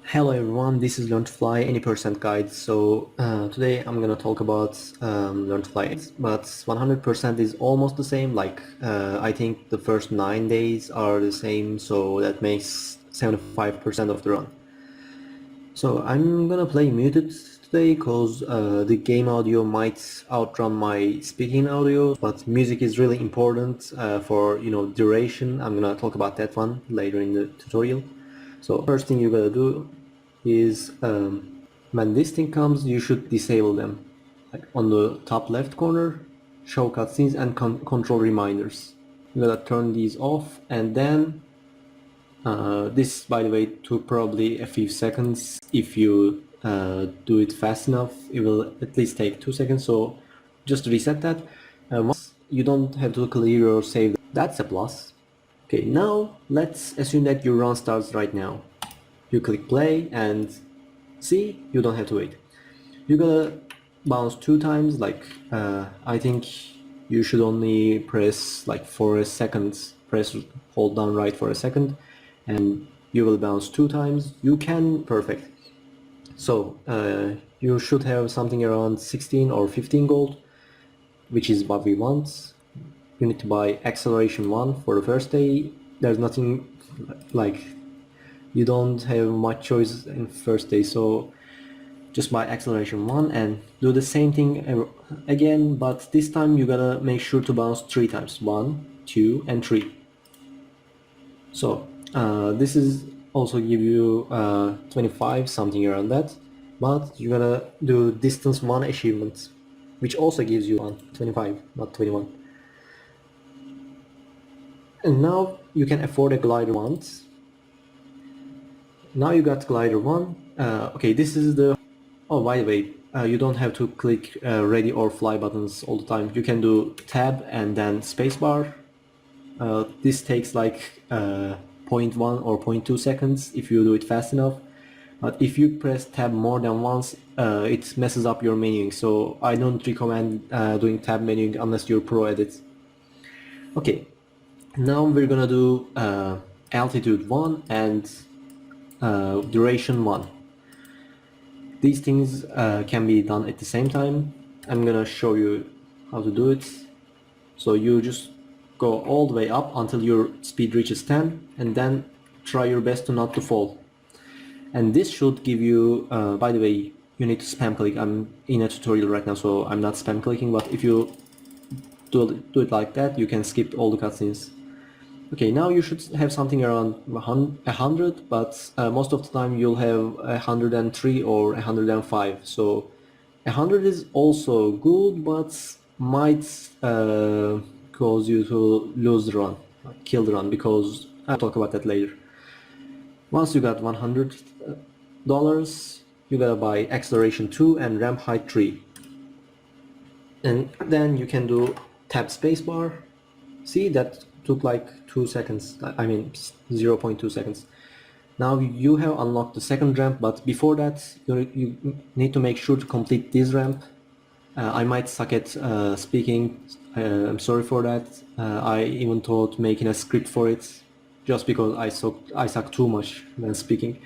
Hello everyone, this is Learn to Fly Any Percent Guide. Today I'm gonna talk about Learn to Fly, but 100% is almost the same. I think the first 9 days are the same, so that makes 75% of the run. So I'm gonna play muted today because the game audio might outrun my speaking audio, but music is really important for duration. I'm gonna talk about that one later in the tutorial. So first thing you gotta do is when this thing comes, you should disable them. Like on the top left corner, show cutscenes and control reminders. You gotta turn these off, and then this, by the way, took probably a few seconds. If you do it fast enough, it will at least take 2 seconds. So just reset that. Once you don't have to clear or save. That's a plus. Okay, now let's assume that your run starts right now. You click play and see, you don't have to wait. You gotta bounce 2 times. I think you should only press like for a second. Hold down right for a second, and you will bounce 2 times. You can perfect. So you should have something around 16 or 15 gold, which is what we want. You need to buy acceleration 1 for the first day. There's nothing like, you don't have much choice in first day, so just buy acceleration 1 and do the same thing again, but this time you gotta make sure to bounce 3 times. 1, 2 and 3. So this is also give you 25, something around that, but you gotta do distance 1 achievement, which also gives you 25, not 21. And now you can afford a glider once. Now you got glider 1. Okay, this is the... Oh, by the way, you don't have to click ready or fly buttons all the time. You can do tab and then spacebar. This takes like 0.1 or 0.2 seconds if you do it fast enough. But if you press tab more than once, it messes up your menuing. So I don't recommend doing tab menuing unless you're pro at it. Okay, now we're gonna do altitude 1 and duration 1. These things can be done at the same time. I'm gonna show you how to do it. So you just go all the way up until your speed reaches 10, and then try your best to not to fall. And this should give you, by the way, you need to spam click. I'm in a tutorial right now, so I'm not spam clicking, but if you do it like that, you can skip all the cutscenes. Okay, now you should have something around 100, but most of the time you'll have 103 or 105. So 100 is also good, but might cause you to lose the run, kill the run, because I'll talk about that later. Once you got $100, you gotta buy acceleration 2 and ramp height 3. And then you can do tab spacebar. See, that took like 2 seconds, I mean 0.2 seconds. Now you have unlocked the second ramp, but before that you need to make sure to complete this ramp. I might suck at speaking, I'm sorry for that. I even thought making a script for it, just because I suck too much when speaking.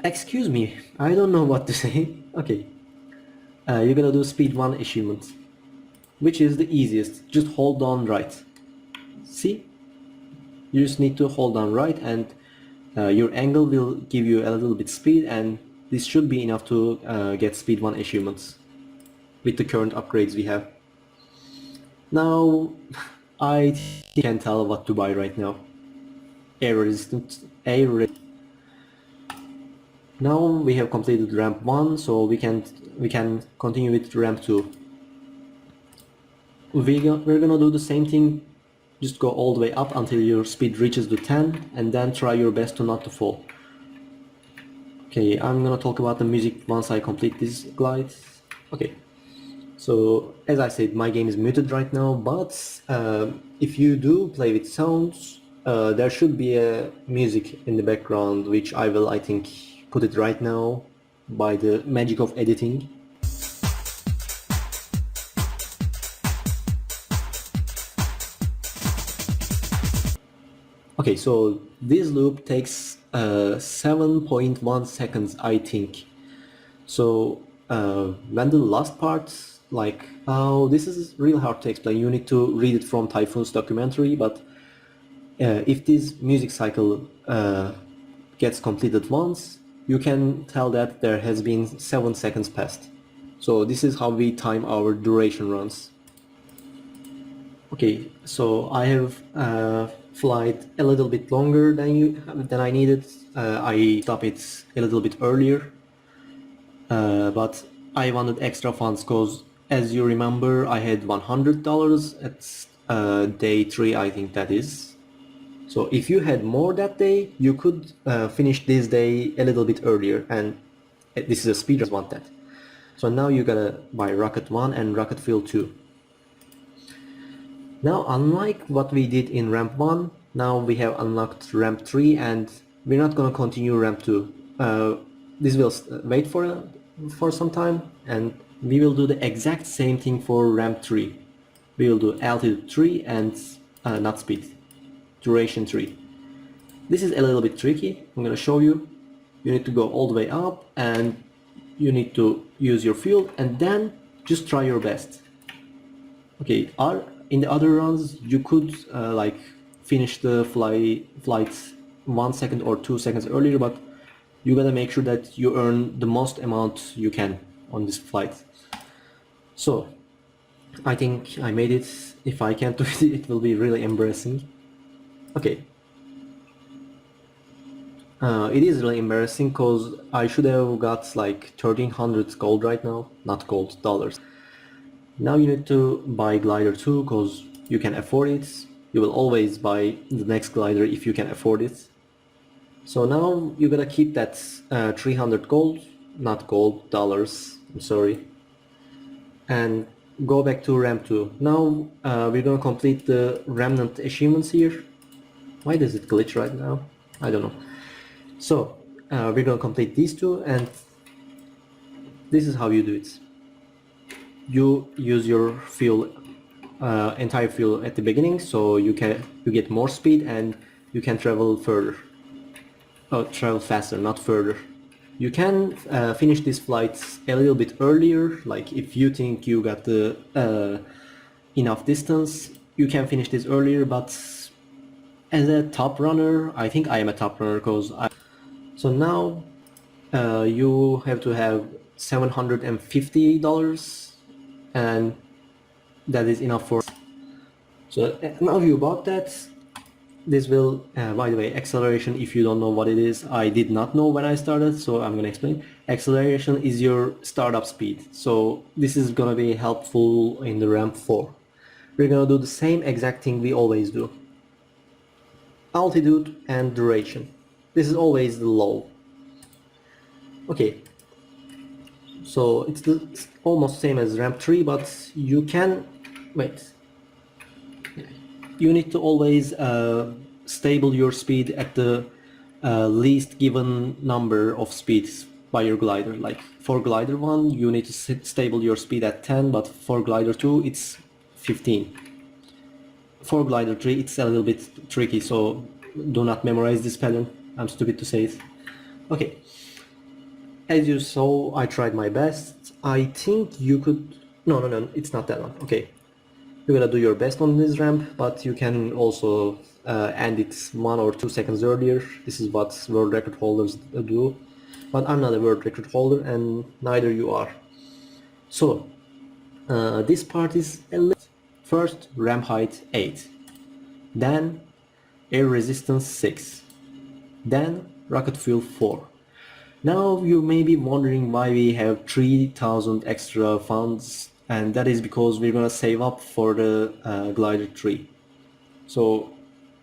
Excuse me, I don't know what to say. Okay, you're gonna do speed 1 achievement, which is the easiest. Just hold down right. See? You just need to hold down right, and your angle will give you a little bit speed, and this should be enough to get speed 1 achievements with the current upgrades we have. Now I can't tell what to buy right now. Air resistant, Now we have completed ramp 1, so we can continue with ramp 2. We're gonna do the same thing. Just go all the way up until your speed reaches the 10, and then try your best to not to fall. Okay, I'm gonna talk about the music once I complete this glide. Okay, so as I said, my game is muted right now, but if you do play with sounds, there should be a music in the background, which I will, I think, put it right now by the magic of editing. Okay, so this loop takes 7.1 seconds, I think. So when the last part, like, oh, this is really hard to explain. You need to read it from Typhoon's documentary, but if this music cycle gets completed once, you can tell that there has been 7 seconds passed. So this is how we time our duration runs. Okay, so I have flight a little bit longer than I needed. I stopped it a little bit earlier, but I wanted extra funds because, as you remember, I had $100 at day 3, I think that is. So if you had more that day, you could finish this day a little bit earlier, and this is a speedrun want that. So now you gotta buy Rocket 1 and Rocket Fuel 2. Now, unlike what we did in ramp 1, now we have unlocked ramp 3 and we're not gonna continue ramp 2. This will wait for some time, and we will do the exact same thing for ramp 3. We will do altitude 3 and not speed, duration 3. This is a little bit tricky. I'm gonna show you. You need to go all the way up and you need to use your fuel and then just try your best. Okay, in the other runs you could like finish the flight 1 second or 2 seconds earlier, but you gotta make sure that you earn the most amount you can on this flight. So I think I made it. If I can't do it, it will be really embarrassing. Okay. It is really embarrassing because I should have got like 1300 gold right now, not gold, dollars. Now you need to buy glider 2 because you can afford it. You will always buy the next glider if you can afford it. So now you gotta keep that 300 gold, not gold, dollars, I'm sorry, and go back to ramp 2. Now we're gonna complete the Remnant Achievements here. Why does it glitch right now? I don't know. So we're gonna complete these two, and this is how you do it. You use your fuel, entire fuel at the beginning, so you get more speed and you can travel further. Travel faster, not further. You can finish these flights a little bit earlier, like if you think you got the enough distance, you can finish this earlier, but as a top runner, I think I am a top runner because So now you have to have $750 and that is enough for. So now you bought that. This will, by the way, acceleration, if you don't know what it is, I did not know when I started, so I'm gonna explain. Acceleration is your startup speed. So this is gonna be helpful in the ramp 4. We're gonna do the same exact thing we always do. Altitude and duration. This is always the low. Okay. So it's almost same as ramp 3, but you can, wait. You need to always stable your speed at the least given number of speeds by your glider. Like for glider 1, you need to stable your speed at 10, but for glider 2, it's 15. For glider 3, it's a little bit tricky, so do not memorize this pattern. I'm stupid to say it. Okay. As you saw, I tried my best. I think you could... No, it's not that one. Okay. You're gonna do your best on this ramp, but you can also end it 1 or 2 seconds earlier. This is what world record holders do. But I'm not a world record holder, and neither you are. So, this part is a little... First, ramp height 8. Then, air resistance 6. Then, rocket fuel 4. Now you may be wondering why we have 3,000 extra funds, and that is because we're gonna save up for the glider 3. So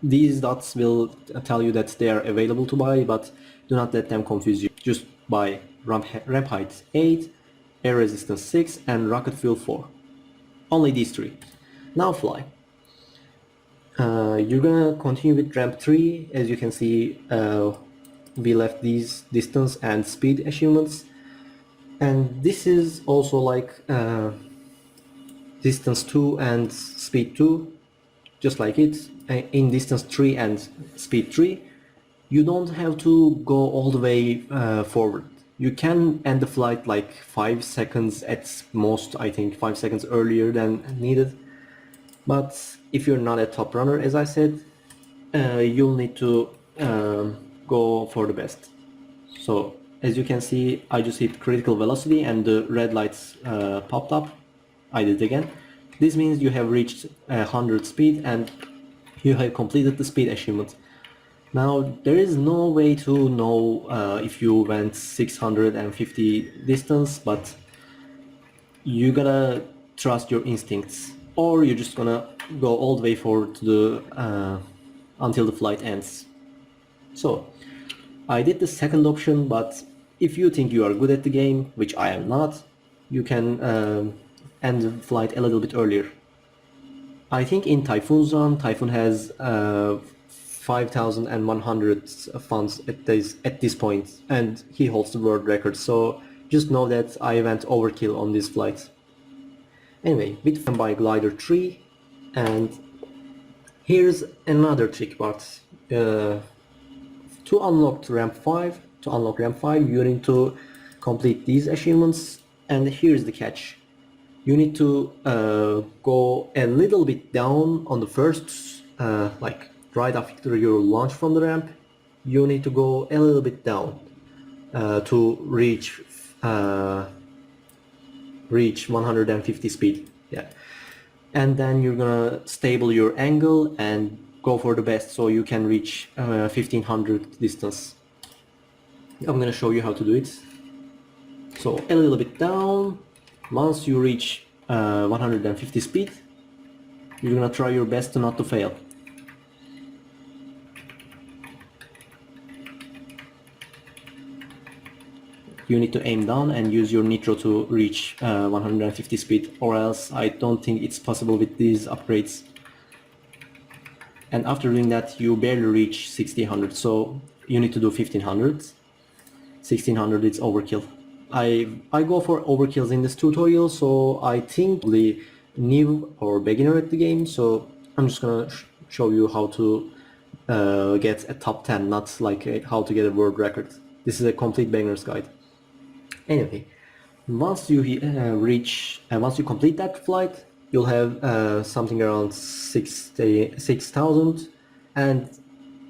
these dots will tell you that they are available to buy, but do not let them confuse you. Just buy ramp height 8, air resistance 6 and rocket fuel 4. Only these 3. Now fly. You're gonna continue with ramp 3. As you can see, we left these distance and speed achievements, and this is also like distance 2 and speed 2, just like it. In distance 3 and speed 3, you don't have to go all the way forward. You can end the flight like 5 seconds at most, I think 5 seconds earlier than needed. But if you're not a top runner, as I said, you'll need to go for the best. So as you can see, I just hit critical velocity and the red lights popped up. I did it again. This means you have reached 100 speed and you have completed the speed achievement. Now there is no way to know if you went 650 distance, but you gotta trust your instincts, or you're just gonna go all the way forward to the until the flight ends. So I did the second option, but if you think you are good at the game, which I am not, you can end the flight a little bit earlier. I think in Typhoon's run, Typhoon has 5,100 funds at this point, and he holds the world record. So just know that I went overkill on this flight. Anyway, with by glider 3, and here's another trick part. To unlock ramp 5, you need to complete these achievements, and here's the catch. You need to go a little bit down on the first, like right after you launch from the ramp. You need to go a little bit down to reach 150 speed. Yeah, and then you're gonna stable your angle and go for the best, so you can reach 1500 distance. I'm gonna show you how to do it. So a little bit down. Once you reach 150 speed, you're gonna try your best to not to fail. You need to aim down and use your nitro to reach 150 speed, or else I don't think it's possible with these upgrades. And after doing that, you barely reach 1600, so you need to do 1500. 1600 is overkill. I go for overkills in this tutorial, so I think the new or beginner at the game, so I'm just gonna show you how to get a top 10, not like how to get a world record. This is a complete beginner's guide. Anyway, once you once you complete that flight, you'll have something around 6,000, and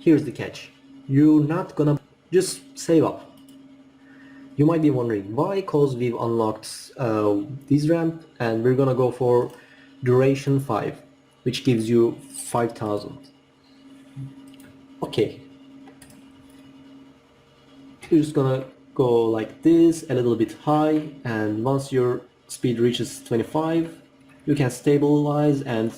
here's the catch. You're not gonna just save up. You might be wondering why, cause we've unlocked this ramp and we're gonna go for duration 5, which gives you 5,000. Okay, you're just gonna go like this, a little bit high, and once your speed reaches 25, you can stabilize. And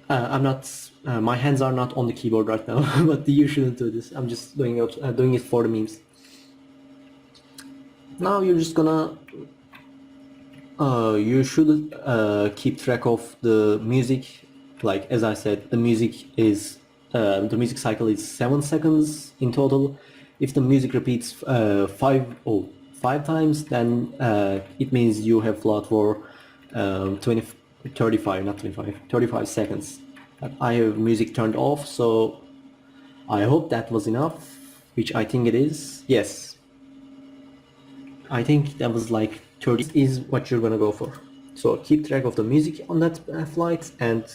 my hands are not on the keyboard right now, but you shouldn't do this. I'm just doing it for the memes. Now you're just gonna you should keep track of the music. Like as I said, the music cycle is 7 seconds in total. If the music repeats 5 times, then it means you have flown for 35 seconds. I have music turned off, so I hope that was enough, which I think it is. Yes, I think that was like 30 is what you're gonna go for. So keep track of the music on that flight, and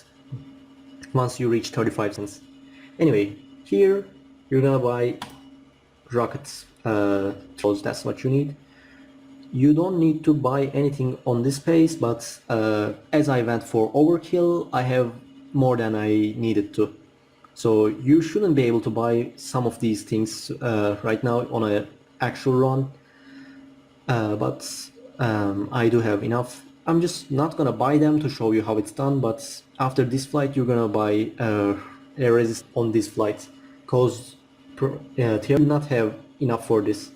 once you reach 35 seconds. Anyway, here you're gonna buy rockets. That's what you need. You don't need to buy anything on this pace, but as I went for overkill, I have more than I needed to. So you shouldn't be able to buy some of these things right now on an actual run. But I do have enough. I'm just not gonna buy them to show you how it's done, but after this flight you're gonna buy a resist on this flight, cause TR not have enough for this.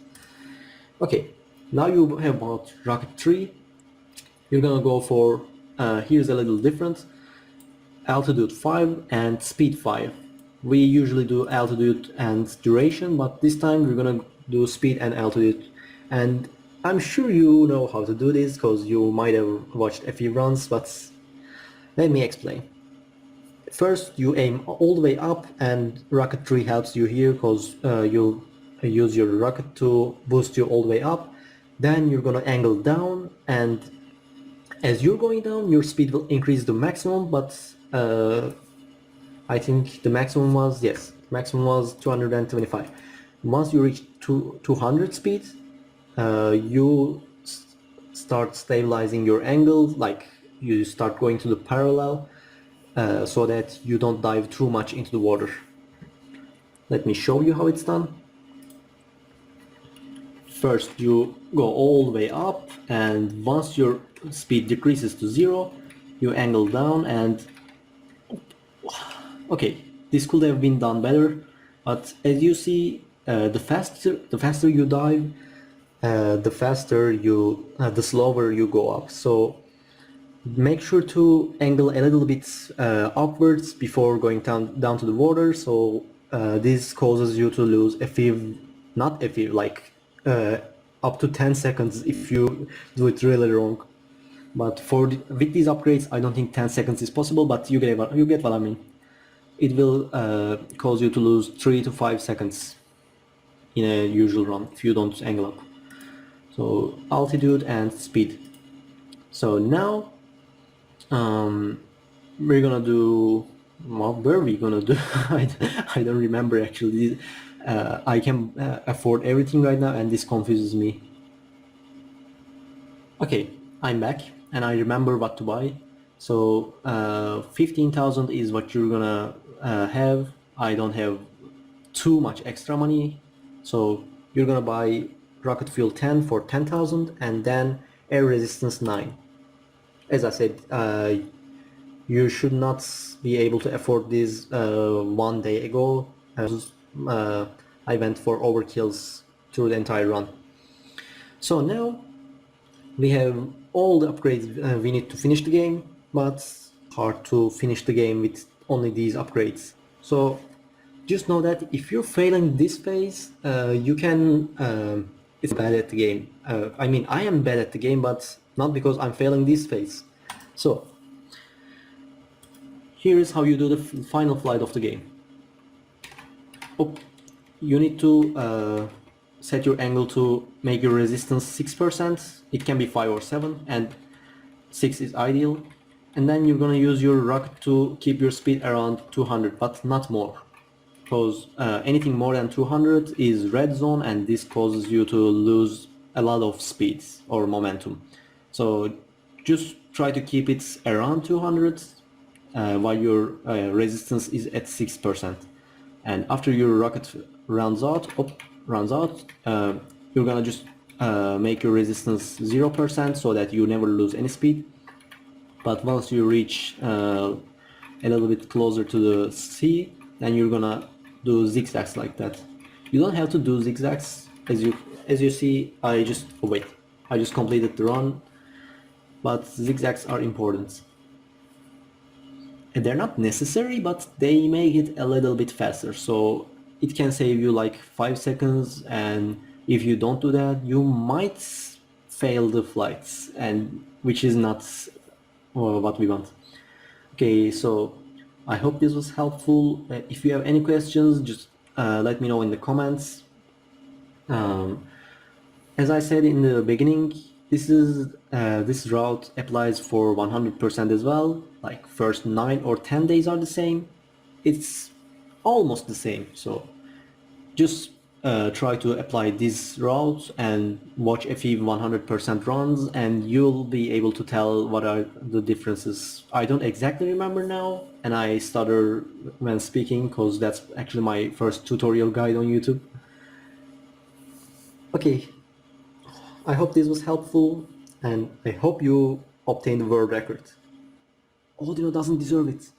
Okay, now you have bought rocket 3. You're gonna go for here's a little different, altitude 5 and speed 5. We usually do altitude and duration, but this time we're gonna do speed and altitude. And I'm sure you know how to do this because you might have watched a few runs, but let me explain. first you aim all the way up, and rocket 3 helps you here because you use your rocket to boost you all the way up. Then you're gonna angle down, and as you're going down your speed will increase to maximum, but I think the maximum was, yes, maximum was 225. Once you reach 200 speed, you start stabilizing your angle, like you start going to the parallel, so that you don't dive too much into the water. Let me show you how it's done. First you go all the way up, and once your speed decreases to 0, you angle down, and okay, this could have been done better, but as you see, the faster you dive, the slower you go up. So make sure to angle a little bit upwards before going down to the water. So this causes you to lose up to 10 seconds if you do it really wrong. But with these upgrades, I don't think 10 seconds is possible, but you get what I mean. It will cause you to lose 3 to 5 seconds in a usual run if you don't angle up. So altitude and speed. So now we're gonna do, what were we gonna do? I don't remember actually. I can afford everything right now, and this confuses me. Okay, I'm back and I remember what to buy. So 15,000 is what you're gonna have. I don't have too much extra money, so you're gonna buy rocket fuel 10 for 10,000 and then air resistance 9. As I said, you should not be able to afford this one day ago. I went for overkills through the entire run. So now we have all the upgrades we need to finish the game, but hard to finish the game with only these upgrades. So just know that if you're failing this phase, you can it's bad at the game. I mean, I am bad at the game, but not because I'm failing this phase. So here is how you do the final flight of the game. You need to set your angle to make your resistance 6%. It can be 5 or 7, and 6 is ideal. And then you're gonna use your rocket to keep your speed around 200, but not more, because anything more than 200 is red zone, and this causes you to lose a lot of speed or momentum. So just try to keep it around 200 while your resistance is at 6%. And after your rocket runs out, you're gonna just make your resistance 0% so that you never lose any speed. But once you reach a little bit closer to the sea, then you're gonna do zigzags like that. You don't have to do zigzags, as you see. I just completed the run, but zigzags are important. They're not necessary, but they make it a little bit faster, so it can save you like 5 seconds, and if you don't do that, you might fail the flights, and which is not what we want. Okay, so I hope this was helpful. If you have any questions, just let me know in the comments. As I said in the beginning, this route applies for 100% as well. Like first 9 or 10 days are the same. It's almost the same. So just try to apply this route and watch FE 100% runs, and you'll be able to tell what are the differences. I don't exactly remember now, and I stutter when speaking because that's actually my first tutorial guide on YouTube. Okay, I hope this was helpful, and I hope you obtain the world record. Audio doesn't deserve it.